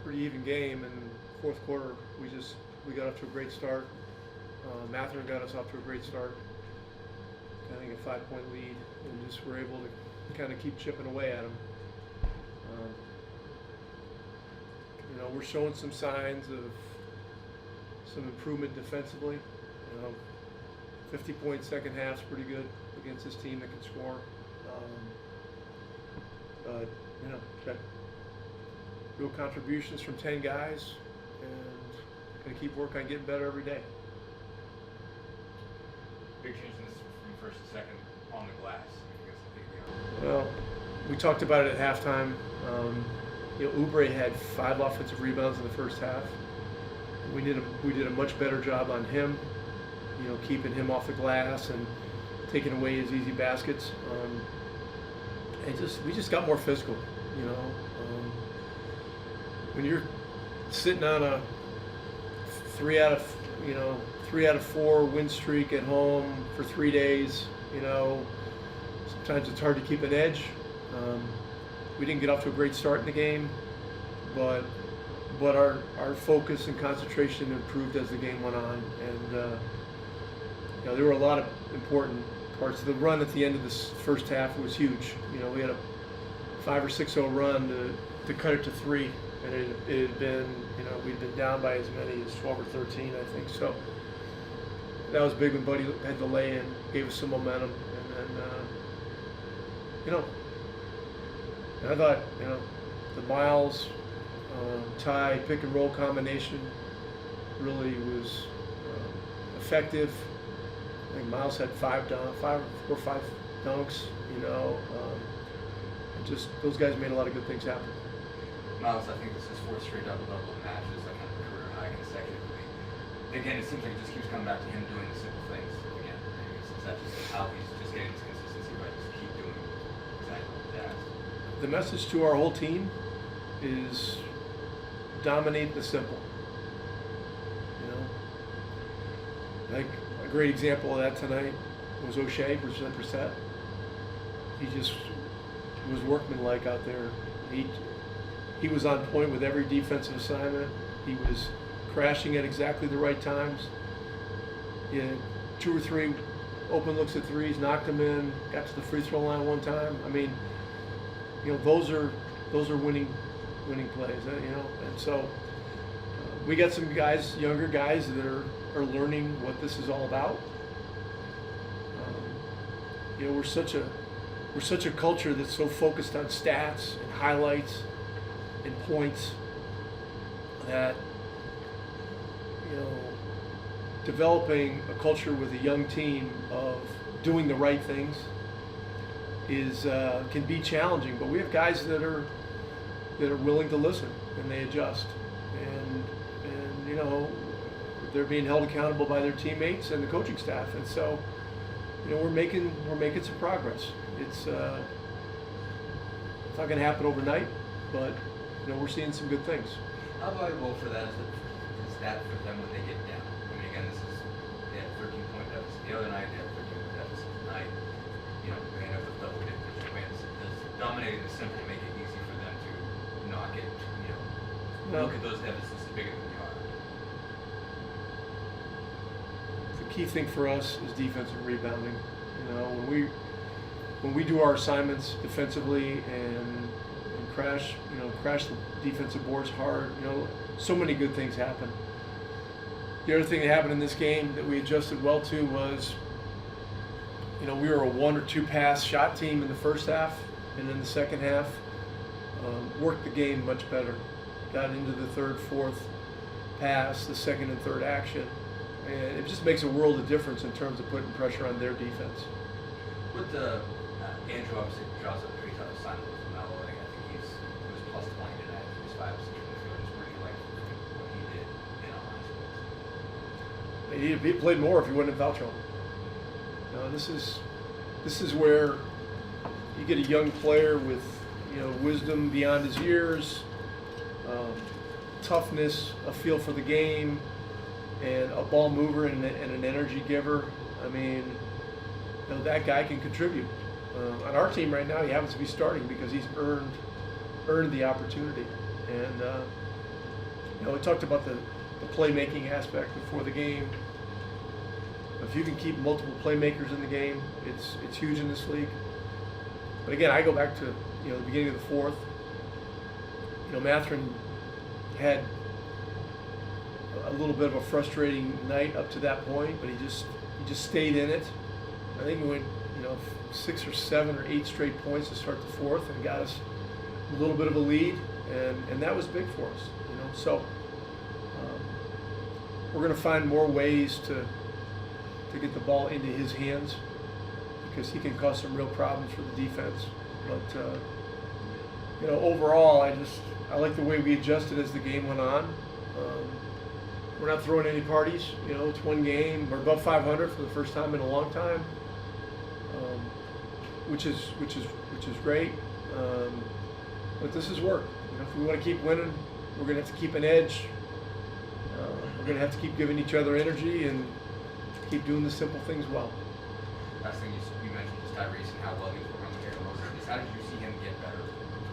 pretty even game. And fourth quarter, we got off to a great start. Matherin got us off to a great start. I think a 5-point lead, and just were able to kind of keep chipping away at them. We're showing some signs of some improvement defensively. 50-point second half's pretty good against this team that can score. But got real contributions from 10 guys, and gonna keep working on getting better every day. Big change in this from first to second on the glass. Well, we talked about it at halftime. Oubre had 5 offensive rebounds in the first half. We did a much better job on him, keeping him off the glass and taking away his easy baskets. We just got more physical. When you're sitting on a 3 out of 4 win streak at home for 3 days, sometimes it's hard to keep an edge. We didn't get off to a great start in the game, but our focus and concentration improved as the game went on, and there were a lot of important parts of the run at the end of this first half. Was huge. We had a 5 or 6-0 run to cut it to 3, and it had been we'd been down by as many as 12 or 13, I think. So that was big when Buddy had the lay-in, gave us some momentum, and then and I thought the Myles Ty pick and roll combination really was effective. I think Myles had 5 or 5 dunks. Just those guys made a lot of good things happen. Myles, I think this is 4th straight double-double matches, like kind of a career high consecutively. Again, it seems like it just keeps coming back to him doing the simple things again. Is that just how he's just getting this consistency by just keep doing exactly what he does? The message to our whole team is dominate the simple. Like a great example of that tonight was O'Shea versus Brissett. He just was workmanlike out there. He was on point with every defensive assignment. He was crashing at exactly the right times. He had 2 or 3 open looks at threes, knocked them in, got to the free throw line one time. I mean, those are winning plays, and so we got some guys, younger guys that are learning what this is all about. We're such a culture that's so focused on stats and highlights and points that developing a culture with a young team of doing the right things can be challenging, but we have guys that are willing to listen, and they adjust, and they're being held accountable by their teammates and the coaching staff, and so we're making some progress. It's not going to happen overnight, but we're seeing some good things. How valuable for that is that for them when they get down? I mean, again, they had 13-point deficit the other night. They had 13-point deficit tonight. They end up with double-digit wins. Does dominating the simple make it easy for them to not get look at those deficits as bigger than they are? The key thing for us is defensive rebounding. When we do our assignments defensively and crash the defensive boards hard, so many good things happen. The other thing that happened in this game that we adjusted well to was, we were a 1 or 2 pass shot team in the first half, and in the second half, worked the game much better. Got into the 3rd, 4th pass, the 2nd and 3rd action, and it just makes a world of difference in terms of putting pressure on their defense. With Andrew obviously draws up a pretty tough assignment with Melo. I think he was plus 20 tonight. He was 5 of 6 from the field. Just what do you like what he did in offense? He played more if he wouldn't have foul trouble. This is where you get a young player with wisdom beyond his years, toughness, a feel for the game, and a ball mover and an energy giver. I mean, that guy can contribute. On our team right now, he happens to be starting because he's earned the opportunity, and we talked about the playmaking aspect before the game. If you can keep multiple playmakers in the game, it's huge in this league. But again, I go back to the beginning of the fourth. Mathurin had a little bit of a frustrating night up to that point, but he just stayed in it. I think we went 6 or 7 or 8 straight points to start the fourth and got us a little bit of a lead, and that was big for us. So we're going to find more ways to get the ball into his hands, because he can cause some real problems for the defense. But overall, I like the way we adjusted as the game went on. We're not throwing any parties. It's one game. We're above 500 for the first time in a long time, which is great. But this is work. If we want to keep winning, we're going to have to keep an edge. We're going to have to keep giving each other energy and keep doing the simple things well. Last thing you mentioned is Tyrese and how well he was working on the pick and roll. How did you see him get better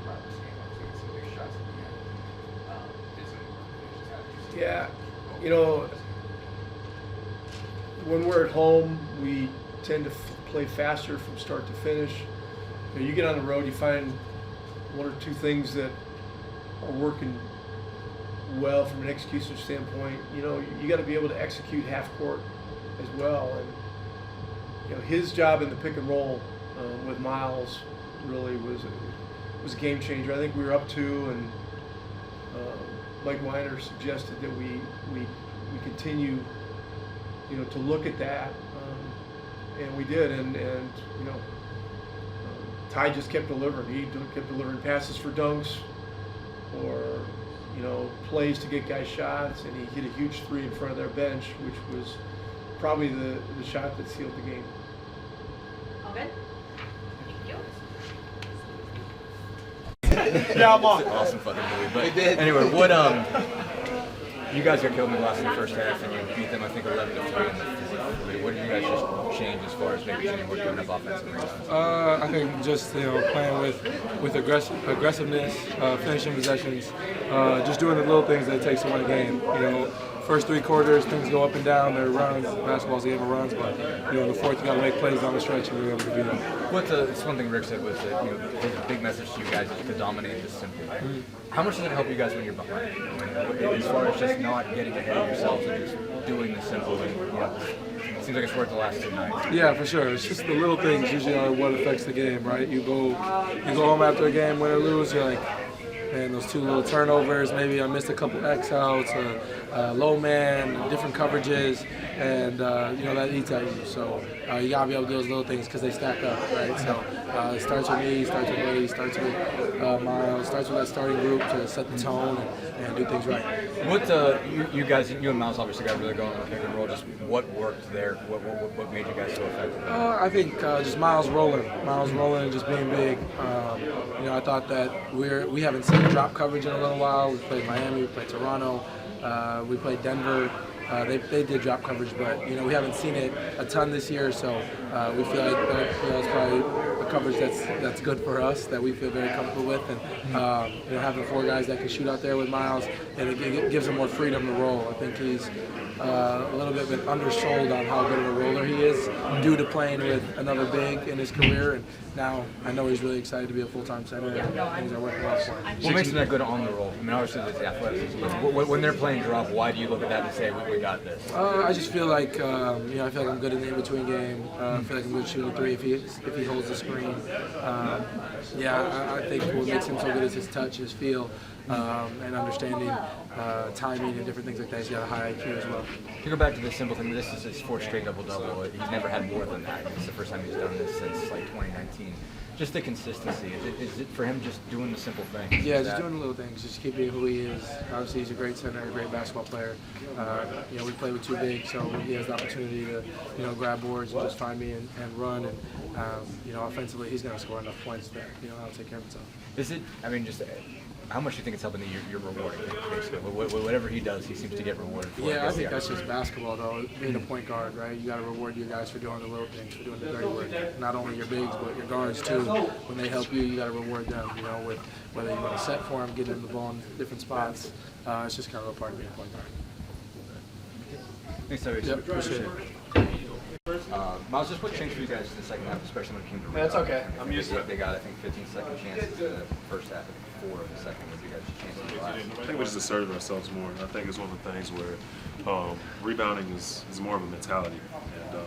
throughout this game? Obviously, some big shots at the end. Did some finishes. How did you see Yeah, when we're at home, we tend to play faster from start to finish. You get on the road, you find 1 or 2 things that are working well from an execution standpoint. You got to be able to execute half court as well, and his job in the pick and roll with Myles really was a game changer. I think we were up 2, and Mike Weiner suggested that we continue to look at that, and we did, and Ty just kept delivering. He kept delivering passes for dunks, or plays to get guys shots, and he hit a huge 3 in front of their bench, which was probably the shot that sealed the game. All good? Thank you. Yeah, I'm on. Awesome fucking movie. But anyway, you guys got killed in the last in the first half, and you beat them, I think, 11-3 in the fourth. What did you guys just change as far as maybe getting more giving up offensive rebounds? I think just playing with aggressiveness, finishing possessions, just doing the little things that it takes to win a game. First 3 quarters, things go up and down. There are runs. Basketball's a game of runs, but in the fourth, you got to make plays down the stretch, and we're able to do that. It's one thing Rick said was that his big message to you guys is to dominate this simply. How much does it help you guys when you're behind? As far as just not getting ahead of yourselves and just doing the simple, and it seems like it's worked the last 2 nights. Yeah, for sure. It's just the little things usually are what affects the game, right? You go home after a game, win or lose, you're like, man, those 2 little turnovers, maybe I missed a couple X outs, low man, different coverages, and that eats at you. So you gotta be able to do those little things because they stack up, right? So it starts with me, starts with Ray, starts with Myles, starts with that starting group to set the tone and do things right. What you and Myles obviously got really going on the pick and roll. Just what worked there? What made you guys so effective? I think just Myles rolling and just being big. I thought that we haven't seen drop coverage in a little while. We played Miami, we played Toronto, we played Denver. They did drop coverage, but we haven't seen it a ton this year. So we feel like it's probably a coverage that's good for us, that we feel very comfortable with, and having 4 guys that can shoot out there with Myles, and it gives him more freedom to roll. I think he's a little bit undersold on how good of a roller he is due to playing with another big in his career, and now I know he's really excited to be a full-time center, and things are working well for him. What makes him that good on the roll? I mean, obviously there's the athleticism. When they're playing drop, why do you look at that and say, we got this? I just feel like I feel like I'm good in the in-between game. I feel like I'm good shooting 3 if he holds the screen. I think what makes him so good is his touch, his feel, and understanding timing and different things like that. He's got a high IQ as well. To go back to the simple thing, this is his 4th straight double-double. He's never had more than that. It's the first time he's done this since 2019. Just the consistency. Is it for him just doing the simple things? Yeah, just doing the little things. Just keep being who he is. Obviously, he's a great center, a great basketball player. We play with 2 bigs, so he has the opportunity to, grab boards and just find me and run. And offensively, he's going to score enough points that I'll take care of himself. Is it? I mean, just how much do you think it's helping that you're rewarding him, basically? Whatever he does, he seems to get rewarded for. Yeah, I think that's just basketball, though. Being a point guard, right? You got to reward your guys for doing the little things, for doing the dirty work. Not only your bigs, but your guards too. When they help you, you got to reward them. You know, with whether you want to set for them, getting them the ball in different spots. It's just kind of a part of being a point guard. Thanks, Tyrese. Yep, appreciate it. Myles, just what changed for you guys in the second half, especially when it came to That's rebounding? okay. I'm used to it. They got, I think, 15-second chances in the first half and 4 in the second. What did you guys' chances in the last? I think we just asserted ourselves more. I think it's one of the things where rebounding is more of a mentality. And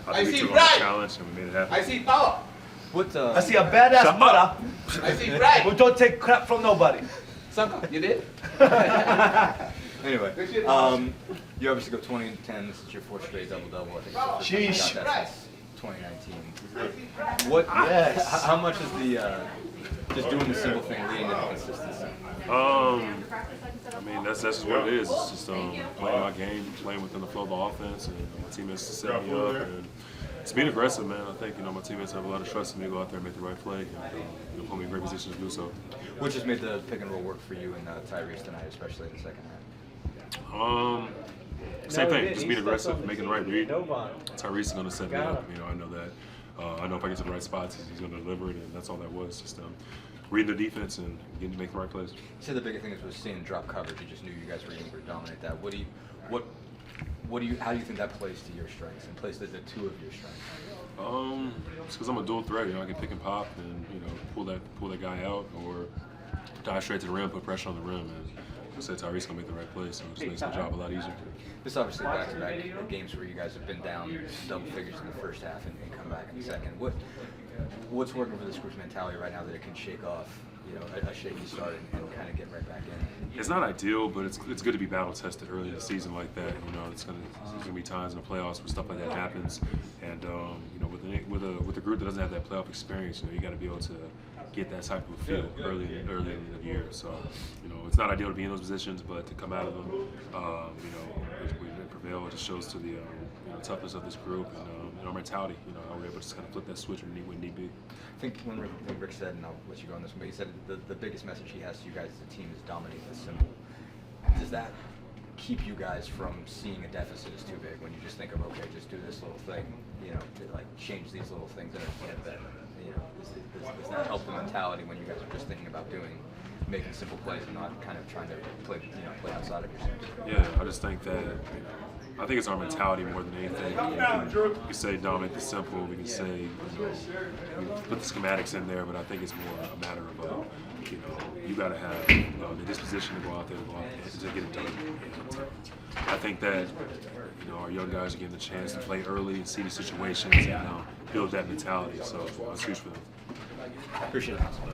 I think we took on the challenge and we made it happen. I see power. What, I see a badass mother. I see right. Who don't take crap from nobody. Sanka, you did? Anyway, you obviously go 20 and 10. This is your 4th straight double-double. I think it's the first time you got that since 2019. What? Yes. How much is the just doing the simple thing leading to the consistency? I mean, that's just what it is. It's just playing my game, playing within the flow of the offense, and my teammates set me up. And it's being aggressive, man. I think my teammates have a lot of trust in me to go out there and make the right play, and put me in great position to do so. What just made the pick and roll work for you and Tyrese tonight, especially in the second half? Same thing. Just being aggressive, making the right read. Tyrese is going to set me up. I know that. I know if I get to the right spots, he's going to deliver it, and that's all that was. Just reading the defense and getting to make the right plays. You said the biggest thing was seeing drop coverage. You just knew you guys were going to dominate that. How do you think that plays to your strengths and plays to the two of your strengths? It's because I'm a dual threat. I can pick and pop and pull that guy out or dive straight to the rim, put pressure on the rim, and I said Tyrese gonna make the right play, so it just makes my job a lot easier. This obviously back-to-back games where you guys have been down double figures in the first half and come back in the second. What's working for this group's mentality right now that it can shake off, a shaky start and kind of get right back in? It's not ideal, but it's good to be battle tested early in the season like that. There's gonna be times in the playoffs where stuff like that happens, and with a group that doesn't have that playoff experience, you got to be able to get that type of feel early in the year. So, it's not ideal to be in those positions, but to come out of them, we prevail. It just shows to the toughness of this group and our mentality. How we're able to just kind of flip that switch when need be. I think when Rick said, and I'll let you go on this one, but he said the biggest message he has to you guys as a team is dominate the symbol. Does that keep you guys from seeing a deficit as too big when you just think of, okay, just do this little thing, change these little things and get better? Does that help the mentality when you guys are just thinking about making simple plays and not kind of trying to play outside of yourself? Yeah, I just think that I think it's our mentality more than anything. We can say dominate the simple. We can say we put the schematics in there, but I think it's more a matter of you got to have the disposition to go out there and to get it done. And I think that our young guys are getting the chance to play early and see the situations and build that mentality. So it's huge for them. Appreciate it.